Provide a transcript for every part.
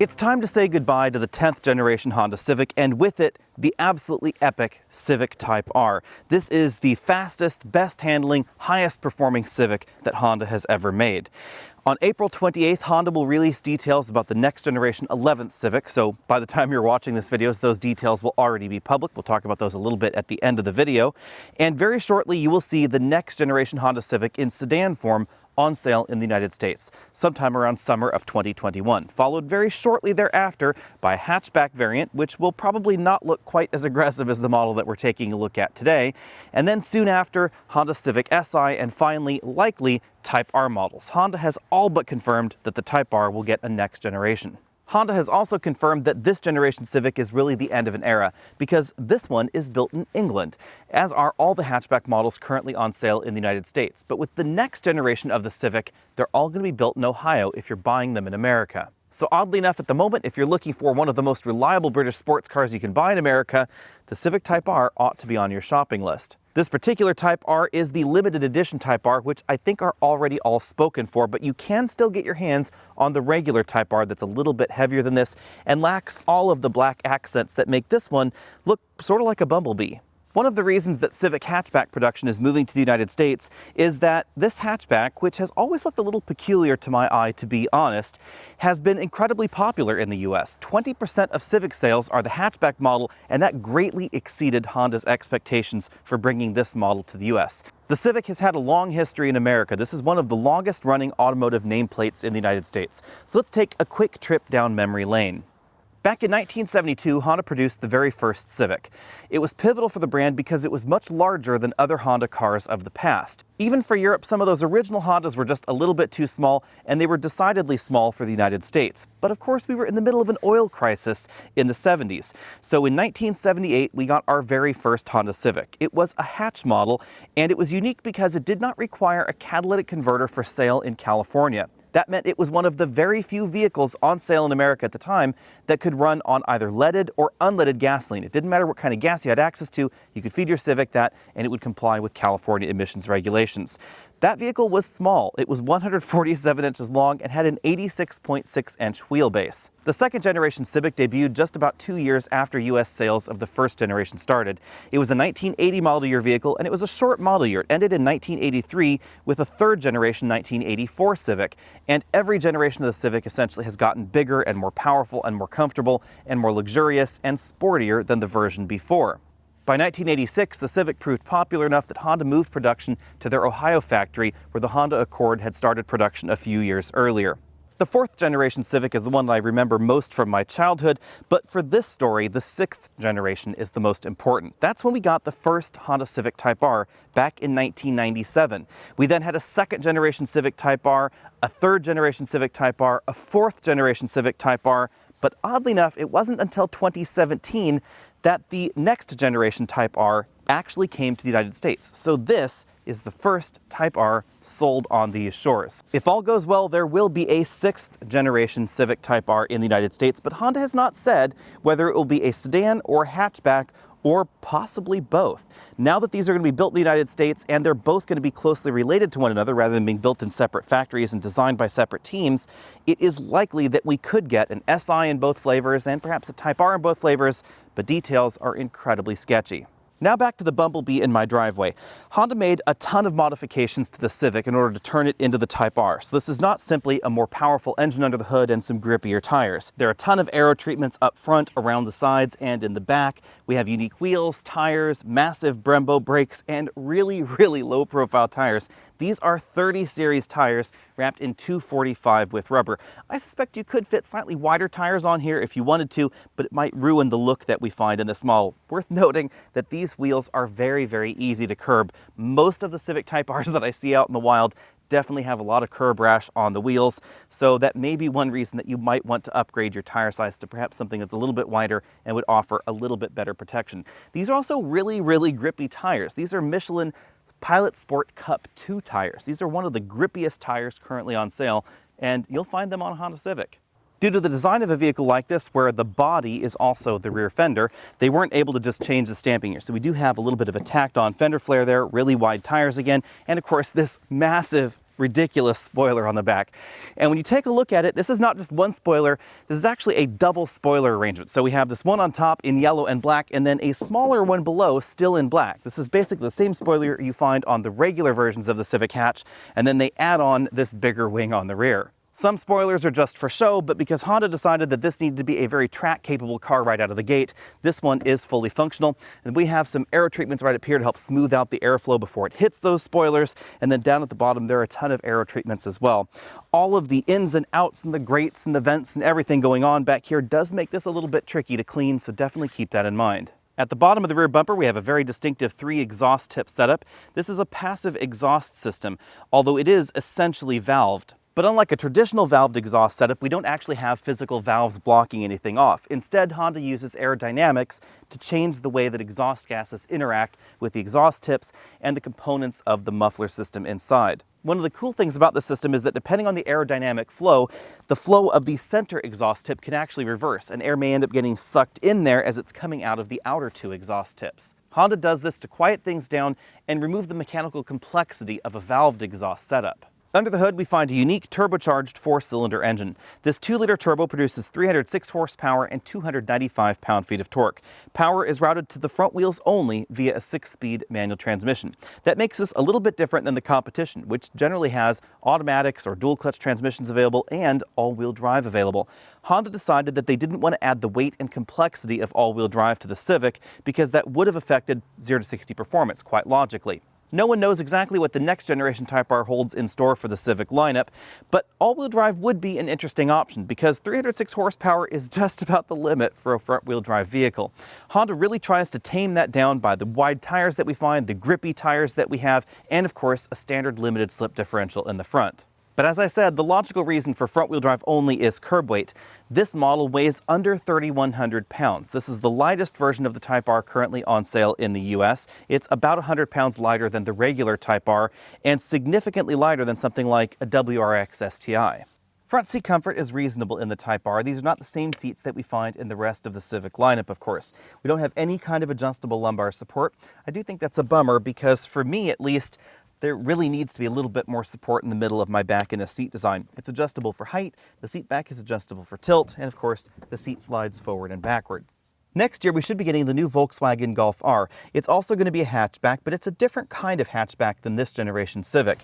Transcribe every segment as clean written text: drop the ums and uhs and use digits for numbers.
It's time to say goodbye to the 10th generation Honda Civic, and with it, the absolutely epic Civic Type R. This is the fastest, best handling, highest performing Civic that Honda has ever made. On April 28th, Honda will release details about the next generation 11th Civic, so by the time you're watching this video, those details will already be public. We'll talk about those a little bit at the end of the video. And very shortly, you will see the next generation Honda Civic in sedan form on sale in the United States, sometime around summer of 2021, followed very shortly thereafter by a hatchback variant, which will probably not look quite as aggressive as the model that we're taking a look at today, and then soon after, Honda Civic Si, and finally, likely, Type R models. Honda has all but confirmed that the Type R will get a next generation. Honda has also confirmed that this generation Civic is really the end of an era, because this one is built in England, as are all the hatchback models currently on sale in the United States. But with the next generation of the Civic, they're all going to be built in Ohio if you're buying them in America. So oddly enough, at the moment, if you're looking for one of the most reliable British sports cars you can buy in America, the Civic Type R ought to be on your shopping list. This particular Type R is the limited edition Type R, which I think are already all spoken for, but you can still get your hands on the regular Type R that's a little bit heavier than this and lacks all of the black accents that make this one look sort of like a bumblebee. One of the reasons that Civic hatchback production is moving to the United States is that this hatchback, which has always looked a little peculiar to my eye, to be honest, has been incredibly popular in the US. 20% of Civic sales are the hatchback model, and that greatly exceeded Honda's expectations for bringing this model to the US. The Civic has had a long history in America. This is one of the longest running automotive nameplates in the United States. So let's take a quick trip down memory lane. Back in 1972, Honda produced the very first Civic. It was pivotal for the brand because it was much larger than other Honda cars of the past. Even for Europe, some of those original Hondas were just a little bit too small, and they were decidedly small for the United States. But of course, we were in the middle of an oil crisis in the 70s. So in 1978, we got our very first Honda Civic. It was a hatch model, and it was unique because it did not require a catalytic converter for sale in California. That meant it was one of the very few vehicles on sale in America at the time that could run on either leaded or unleaded gasoline. It didn't matter what kind of gas you had access to, you could feed your Civic that, and it would comply with California emissions regulations. That vehicle was small. It was 147 inches long and had an 86.6-inch wheelbase. The second generation Civic debuted just about 2 years after US sales of the first generation started. It was a 1980 model year vehicle, and it was a short model year. It ended in 1983 with a third generation 1984 Civic. And every generation of the Civic essentially has gotten bigger and more powerful and more comfortable and more luxurious and sportier than the version before. By 1986, the Civic proved popular enough that Honda moved production to their Ohio factory, where the Honda Accord had started production a few years earlier. The fourth generation Civic is the one that I remember most from my childhood, but for this story, the sixth generation is the most important. That's when we got the first Honda Civic Type R back in 1997. We then had a second generation Civic Type R, a third generation Civic Type R, a fourth generation Civic Type R, but oddly enough, it wasn't until 2017 that the next generation Type R actually came to the United States. So this is the first Type R sold on these shores. If all goes well, there will be a sixth generation Civic Type R in the United States, but Honda has not said whether it will be a sedan or hatchback or possibly both. Now that these are going to be built in the United States and they're both going to be closely related to one another rather than being built in separate factories and designed by separate teams, it is likely that we could get an SI in both flavors and perhaps a Type R in both flavors, but details are incredibly sketchy. Now back to the Bumblebee in my driveway. Honda made a ton of modifications to the Civic in order to turn it into the Type R. So this is not simply a more powerful engine under the hood and some grippier tires. There are a ton of aero treatments up front, around the sides, and in the back. We have unique wheels, tires, massive Brembo brakes, and really low profile tires. These are 30 series tires wrapped in 245 with rubber. I suspect you could fit slightly wider tires on here if you wanted to, but it might ruin the look that we find in this model. Worth noting that these wheels are very easy to curb. Most of the Civic Type Rs that I see out in the wild definitely have a lot of curb rash on the wheels, so that may be one reason that you might want to upgrade your tire size to perhaps something that's a little bit wider and would offer a little bit better protection. These are also really grippy tires. These are Michelin Pilot Sport Cup 2 tires. These are one of the grippiest tires currently on sale, and you'll find them on a Honda Civic. Due to the design of a vehicle like this, where the body is also the rear fender, they weren't able to just change the stamping here. So we do have a little bit of a tacked on fender flare there, really wide tires again, and of course this massive ridiculous spoiler on the back. And when you take a look at it, this is not just one spoiler, this is actually a double spoiler arrangement. So we have this one on top in yellow and black, and then a smaller one below still in black. This is basically the same spoiler you find on the regular versions of the Civic hatch, and then they add on this bigger wing on the rear. Some spoilers are just for show, but because Honda decided that this needed to be a very track-capable car right out of the gate, this one is fully functional. And we have some aero treatments right up here to help smooth out the airflow before it hits those spoilers. And then down at the bottom, there are a ton of aero treatments as well. All of the ins and outs and the grates and the vents and everything going on back here does make this a little bit tricky to clean, so definitely keep that in mind. At the bottom of the rear bumper, we have a very distinctive 3 exhaust tip setup. This is a passive exhaust system, although it is essentially valved. But unlike a traditional valved exhaust setup, we don't actually have physical valves blocking anything off. Instead, Honda uses aerodynamics to change the way that exhaust gases interact with the exhaust tips and the components of the muffler system inside. One of the cool things about the system is that depending on the aerodynamic flow, the flow of the center exhaust tip can actually reverse, and air may end up getting sucked in there as it's coming out of the outer 2 exhaust tips. Honda does this to quiet things down and remove the mechanical complexity of a valved exhaust setup. Under the hood, we find a unique turbocharged 4-cylinder engine. This 2-liter turbo produces 306 horsepower and 295 pound-feet of torque. Power is routed to the front wheels only via a 6-speed manual transmission. That makes us a little bit different than the competition, which generally has automatics or dual-clutch transmissions available and all-wheel drive available. Honda decided that they didn't want to add the weight and complexity of all-wheel drive to the Civic because that would have affected 0 to 60 performance, quite logically. No one knows exactly what the next generation Type R holds in store for the Civic lineup, but all-wheel drive would be an interesting option because 306 horsepower is just about the limit for a front-wheel drive vehicle. Honda really tries to tame that down by the wide tires that we find, the grippy tires that we have, and of course a standard limited slip differential in the front. But as I said, the logical reason for front-wheel drive only is curb weight. This model weighs under 3,100 pounds. This is the lightest version of the Type R currently on sale in the US. It's about 100 pounds lighter than the regular Type R and significantly lighter than something like a WRX STI. Front seat comfort is reasonable in the Type R. These are not the same seats that we find in the rest of the Civic lineup, of course. We don't have any kind of adjustable lumbar support. I do think that's a bummer because, for me at least, there really needs to be a little bit more support in the middle of my back in the seat design. It's adjustable for height, the seat back is adjustable for tilt, and of course, the seat slides forward and backward. Next year, we should be getting the new Volkswagen Golf R. It's also going to be a hatchback, but it's a different kind of hatchback than this generation Civic.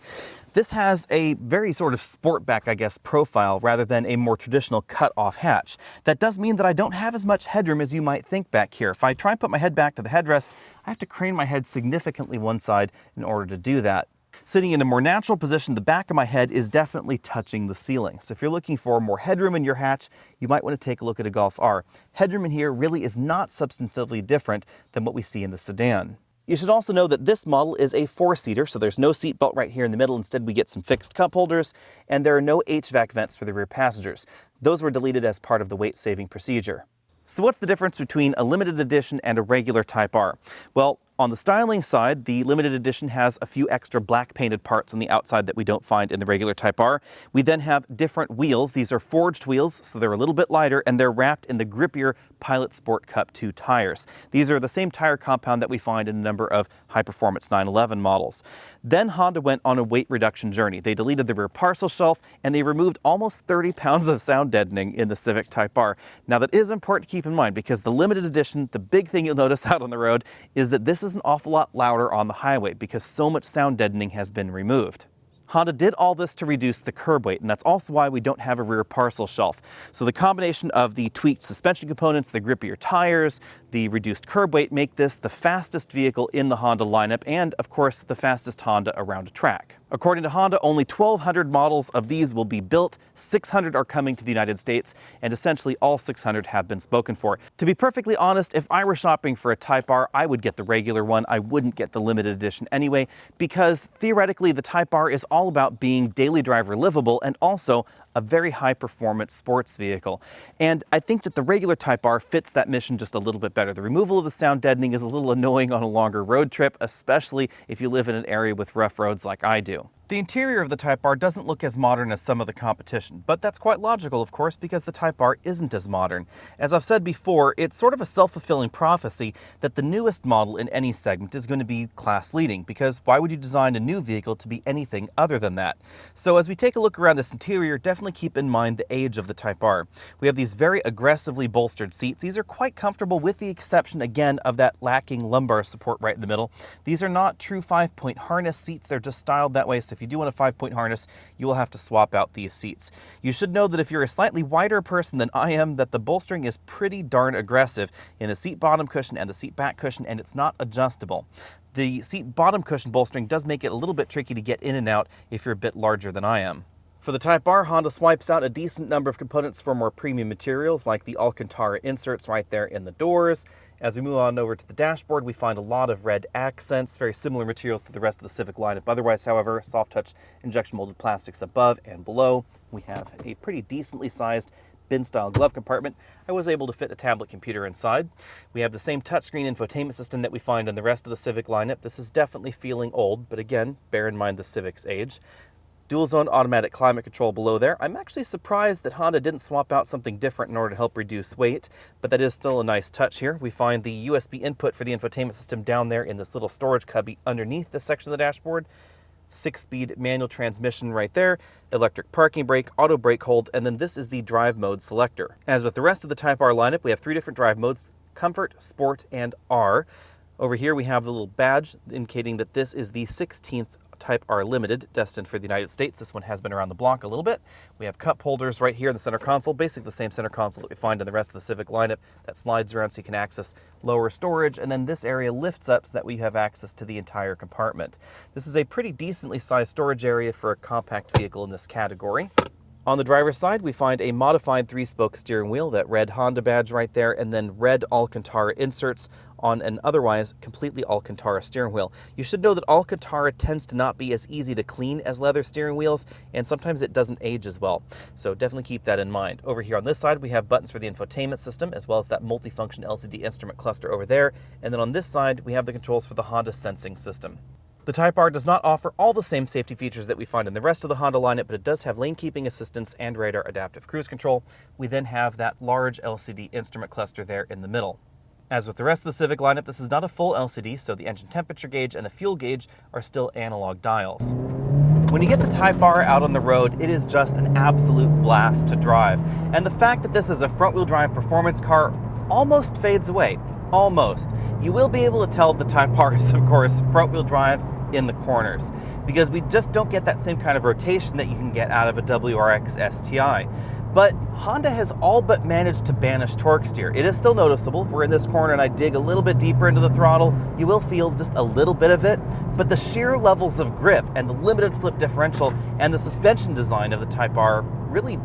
This has a very sort of sportback, I guess, profile rather than a more traditional cut-off hatch. That does mean that I don't have as much headroom as you might think back here. If I try and put my head back to the headrest, I have to crane my head significantly one side in order to do that. Sitting in a more natural position, the back of my head is definitely touching the ceiling. So if you're looking for more headroom in your hatch, you might want to take a look at a Golf R. Headroom in here really is not substantively different than what we see in the sedan. You should also know that this model is a 4-seater, so there's no seat belt right here in the middle. Instead, we get some fixed cup holders, and there are no HVAC vents for the rear passengers. Those were deleted as part of the weight-saving procedure. So what's the difference between a limited edition and a regular Type R? Well, on the styling side, the limited edition has a few extra black painted parts on the outside that we don't find in the regular Type R. We then have different wheels. These are forged wheels, so they're a little bit lighter, and they're wrapped in the grippier Pilot Sport Cup 2 tires. These are the same tire compound that we find in a number of high-performance 911 models. Then Honda went on a weight reduction journey. They deleted the rear parcel shelf, and they removed almost 30 pounds of sound deadening in the Civic Type R. Now that is important to keep in mind because the limited edition, the big thing you'll notice out on the road is that this is an awful lot louder on the highway because so much sound deadening has been removed. Honda did all this to reduce the curb weight, and that's also why we don't have a rear parcel shelf. So the combination of the tweaked suspension components, the grippier tires, the reduced curb weight make this the fastest vehicle in the Honda lineup and, of course, the fastest Honda around a track. According to Honda, only 1,200 models of these will be built, 600 are coming to the United States, and essentially all 600 have been spoken for. To be perfectly honest, if I were shopping for a Type R, I would get the regular one. I wouldn't get the limited edition anyway, because theoretically the Type R is all about being daily driver livable and also a very high-performance sports vehicle. And I think that the regular Type R fits that mission just a little bit better. The removal of the sound deadening is a little annoying on a longer road trip, especially if you live in an area with rough roads like I do. The interior of the Type R doesn't look as modern as some of the competition, but that's quite logical, of course, because the Type R isn't as modern. As I've said before, it's sort of a self-fulfilling prophecy that the newest model in any segment is going to be class-leading, because why would you design a new vehicle to be anything other than that? So as we take a look around this interior, definitely keep in mind the age of the Type R. We have these very aggressively bolstered seats. These are quite comfortable with the exception, again, of that lacking lumbar support right in the middle. These are not true 5-point harness seats. They're just styled that way, so if you do want a 5-point harness, you will have to swap out these seats. You should know that if you're a slightly wider person than I am, that the bolstering is pretty darn aggressive in the seat bottom cushion and the seat back cushion, and it's not adjustable. The seat bottom cushion bolstering does make it a little bit tricky to get in and out if you're a bit larger than I am. For the Type R, Honda swipes out a decent number of components for more premium materials, like the Alcantara inserts right there in the doors. As we move on over to the dashboard, we find a lot of red accents, very similar materials to the rest of the Civic lineup. Otherwise, however, soft touch injection molded plastics above and below. We have a pretty decently sized bin-style glove compartment. I was able to fit a tablet computer inside. We have the same touchscreen infotainment system that we find in the rest of the Civic lineup. This is definitely feeling old, but again, bear in mind the Civic's age. Dual zone automatic climate control below there. I'm actually surprised that Honda didn't swap out something different in order to help reduce weight, but that is still a nice touch here. We find the USB input for the infotainment system down there in this little storage cubby underneath this section of the dashboard. 6-speed manual transmission right there, electric parking brake, auto brake hold, and then this is the drive mode selector. As with the rest of the Type R lineup, we have 3 different drive modes: Comfort, Sport, and R. Over here we have the little badge indicating that this is the 16th Type R Limited, destined for the United States. This one has been around the block a little bit. We have cup holders right here in the center console, basically the same center console that we find in the rest of the Civic lineup, that slides around so you can access lower storage, and then this area lifts up so that we have access to the entire compartment. This is a pretty decently sized storage area for a compact vehicle in this category. On the driver's side, we find a modified 3-spoke steering wheel, that red Honda badge right there, and then red Alcantara inserts on an otherwise completely Alcantara steering wheel. You should know that Alcantara tends to not be as easy to clean as leather steering wheels, and sometimes it doesn't age as well. So definitely keep that in mind. Over here on this side, we have buttons for the infotainment system, as well as that multifunction LCD instrument cluster over there. And then on this side, we have the controls for the Honda sensing system. The Type R does not offer all the same safety features that we find in the rest of the Honda lineup, but it does have lane keeping assistance and radar adaptive cruise control. We then have that large LCD instrument cluster there in the middle. As with the rest of the Civic lineup, this is not a full LCD, so the engine temperature gauge and the fuel gauge are still analog dials. When you get the Type R out on the road, it is just an absolute blast to drive. And the fact that this is a front-wheel drive performance car almost fades away. Almost. You will be able to tell the Type R is, of course, front-wheel drive in the corners, because we just don't get that same kind of rotation that you can get out of a WRX STI. But Honda has all but managed to banish torque steer. It is still noticeable. If we're in this corner and I dig a little bit deeper into the throttle, you will feel just a little bit of it, but the sheer levels of grip and the limited slip differential and the suspension design of the Type R really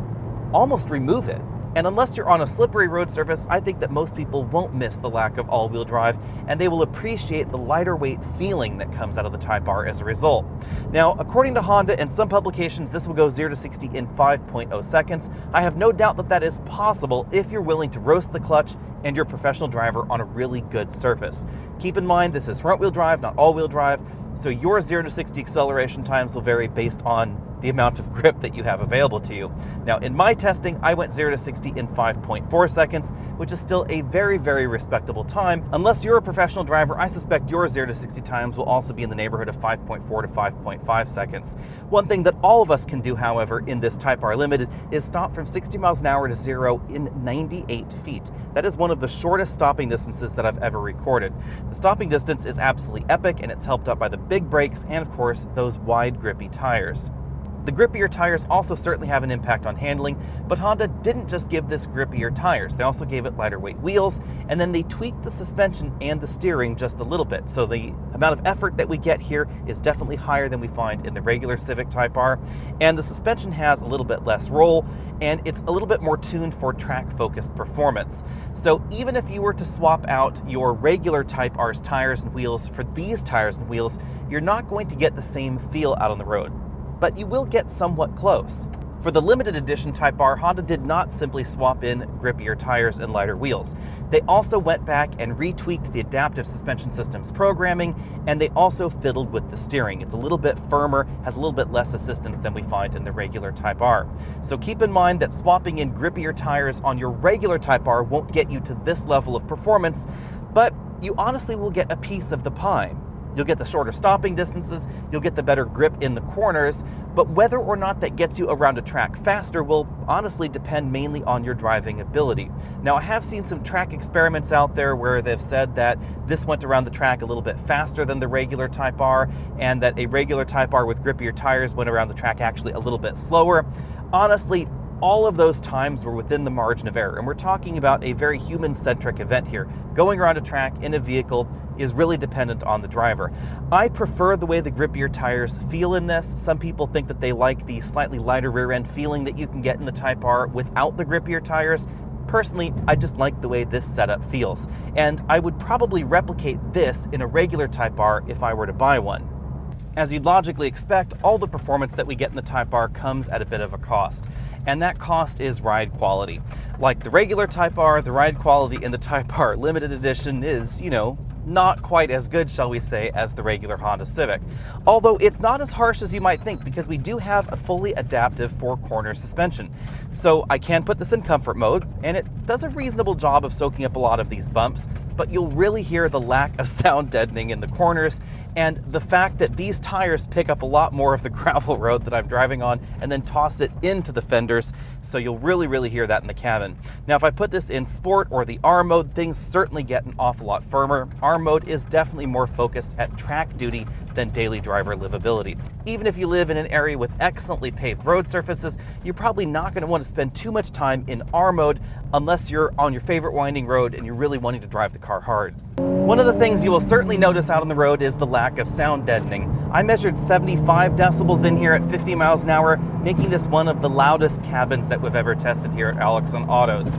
almost remove it. And unless you're on a slippery road surface, I think that most people won't miss the lack of all-wheel drive, and they will appreciate the lighter weight feeling that comes out of the Type R as a result. Now, according to Honda and some publications, this will go 0 to 60 in 5.0 seconds. I have no doubt that that is possible if you're willing to roast the clutch and you're a professional driver on a really good surface. Keep in mind, this is front-wheel drive, not all-wheel drive, so your 0 to 60 acceleration times will vary based on the amount of grip that you have available to you. Now, in my testing, I went 0 to 60 in 5.4 seconds, which is still a very, very respectable time. Unless you're a professional driver, I suspect your 0 to 60 times will also be in the neighborhood of 5.4 to 5.5 seconds. One thing that all of us can do, however, in this Type R Limited is stop from 60 miles an hour to 0 in 98 feet. That is one of the shortest stopping distances that I've ever recorded. The stopping distance is absolutely epic, and it's helped up by the big brakes and, of course, those wide, grippy tires. The grippier tires also certainly have an impact on handling, but Honda didn't just give this grippier tires. They also gave it lighter weight wheels, and then they tweaked the suspension and the steering just a little bit. So the amount of effort that we get here is definitely higher than we find in the regular Civic Type R, and the suspension has a little bit less roll, and it's a little bit more tuned for track-focused performance. So even if you were to swap out your regular Type R's tires and wheels for these tires and wheels, you're not going to get the same feel out on the road, but you will get somewhat close. For the limited edition Type R, Honda did not simply swap in grippier tires and lighter wheels. They also went back and retweaked the adaptive suspension system's programming, and they also fiddled with the steering. It's a little bit firmer, has a little bit less assistance than we find in the regular Type R. So keep in mind that swapping in grippier tires on your regular Type R won't get you to this level of performance, but you honestly will get a piece of the pie. You'll get the shorter stopping distances, you'll get the better grip in the corners, but whether or not that gets you around a track faster will honestly depend mainly on your driving ability. Now, I have seen some track experiments out there where they've said that this went around the track a little bit faster than the regular Type R, and that a regular Type R with grippier tires went around the track actually a little bit slower. Honestly, all of those times were within the margin of error, and we're talking about a very human-centric event here. Going around a track in a vehicle is really dependent on the driver. I prefer the way the grippier tires feel in this. Some people think that they like the slightly lighter rear end feeling that you can get in the Type R without the grippier tires. Personally, I just like the way this setup feels, and I would probably replicate this in a regular Type R if I were to buy one. As you'd logically expect, all the performance that we get in the Type R comes at a bit of a cost, and that cost is ride quality. Like the regular Type R, the ride quality in the Type R Limited Edition is, not quite as good, shall we say, as the regular Honda Civic. Although it's not as harsh as you might think, because we do have a fully adaptive four-corner suspension. So I can put this in comfort mode, and it does a reasonable job of soaking up a lot of these bumps, but you'll really hear the lack of sound deadening in the corners, and the fact that these tires pick up a lot more of the gravel road that I'm driving on and then toss it into the fenders, so you'll really hear that in the cabin. Now, if I put this in Sport or the R mode, things certainly get an awful lot firmer. R mode is definitely more focused at track duty than daily driver livability. Even if you live in an area with excellently paved road surfaces, you're probably not going to want to spend too much time in R mode unless you're on your favorite winding road and you're really wanting to drive the car hard. One of the things you will certainly notice out on the road is the lack of sound deadening. I measured 75 decibels in here at 50 miles an hour, making this one of the loudest cabins that we've ever tested here at Alex on Autos.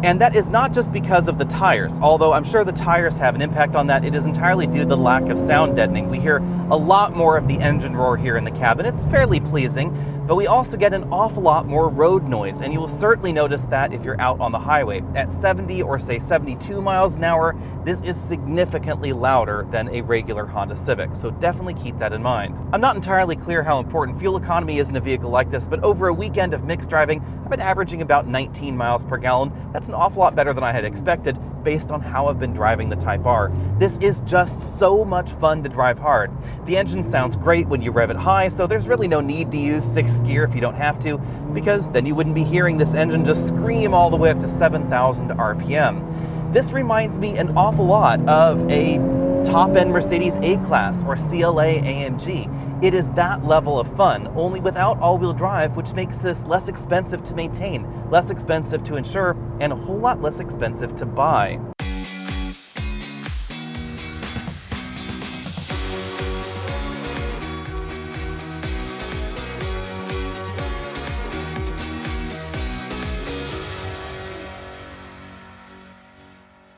And that is not just because of the tires, although I'm sure the tires have an impact on that. It is entirely due to the lack of sound deadening. We hear a lot more of the engine roar here in the cabin. It's fairly pleasing, but we also get an awful lot more road noise, and you will certainly notice that if you're out on the highway. At 70 or say 72 miles an hour, this is significantly louder than a regular Honda Civic, so definitely keep that in mind. I'm not entirely clear how important fuel economy is in a vehicle like this, but over a weekend of mixed driving, I've been averaging about 19 miles per gallon. That's an awful lot better than I had expected based on how I've been driving the Type R. This is just so much fun to drive hard. The engine sounds great when you rev it high, so there's really no need to use 6th gear if you don't have to, because then you wouldn't be hearing this engine just scream all the way up to 7,000 RPM. This reminds me an awful lot of a top-end Mercedes A-Class or CLA AMG. It is that level of fun, only without all-wheel drive, which makes this less expensive to maintain, less expensive to insure, and a whole lot less expensive to buy.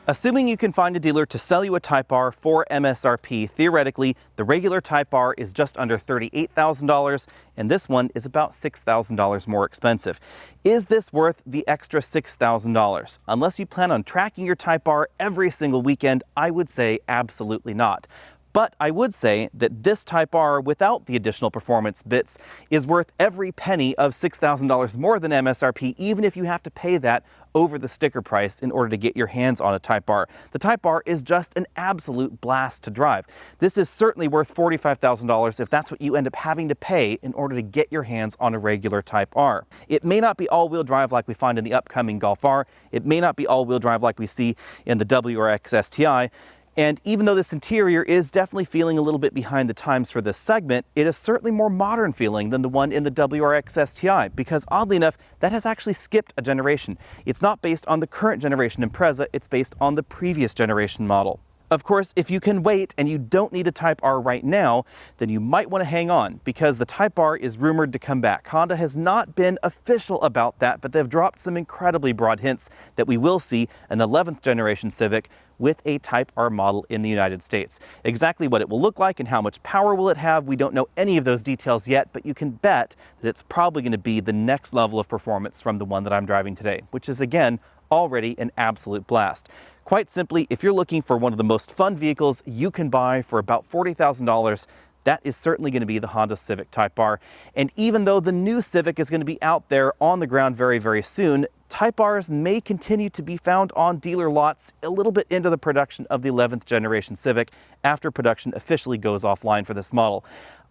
Assuming you can find a dealer to sell you a Type R for MSRP, theoretically, the regular Type R is just under $38,000, and this one is about $6,000 more expensive. Is this worth the extra $6,000? Unless you plan on tracking your Type R every single weekend, I would say absolutely not. But I would say that this Type R without the additional performance bits is worth every penny of $6,000 more than MSRP, even if you have to pay that over the sticker price in order to get your hands on a Type R. The Type R is just an absolute blast to drive. This is certainly worth $45,000 if that's what you end up having to pay in order to get your hands on a regular Type R. It may not be all-wheel drive like we find in the upcoming Golf R. It may not be all-wheel drive like we see in the WRX STI. And even though this interior is definitely feeling a little bit behind the times for this segment, it is certainly more modern feeling than the one in the WRX STI, because oddly enough, that has actually skipped a generation. It's not based on the current generation Impreza, it's based on the previous generation model. Of course, if you can wait and you don't need a Type R right now, then you might want to hang on because the Type R is rumored to come back. Honda has not been official about that, but they've dropped some incredibly broad hints that we will see an 11th generation Civic with a Type R model in the United States. Exactly what it will look like and how much power will it have, we don't know any of those details yet, but you can bet that it's probably going to be the next level of performance from the one that I'm driving today, which is again already an absolute blast. Quite simply, if you're looking for one of the most fun vehicles you can buy for about $40,000, that is certainly going to be the Honda Civic Type R. And even though the new Civic is going to be out there on the ground very, very soon, Type Rs may continue to be found on dealer lots a little bit into the production of the 11th generation Civic after production officially goes offline for this model.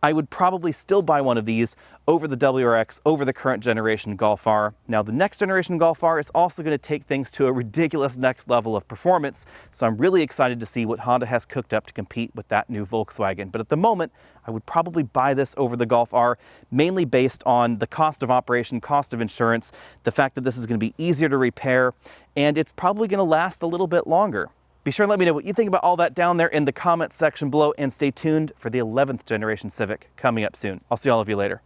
I would probably still buy one of these over the WRX, over the current generation Golf R. Now, the next generation Golf R is also going to take things to a ridiculous next level of performance, so I'm really excited to see what Honda has cooked up to compete with that new Volkswagen. But at the moment, I would probably buy this over the Golf R, mainly based on the cost of operation, cost of insurance, the fact that this is going to be easier to repair, and it's probably going to last a little bit longer. Be sure and let me know what you think about all that down there in the comments section below, and stay tuned for the 11th generation Civic coming up soon. I'll see all of you later.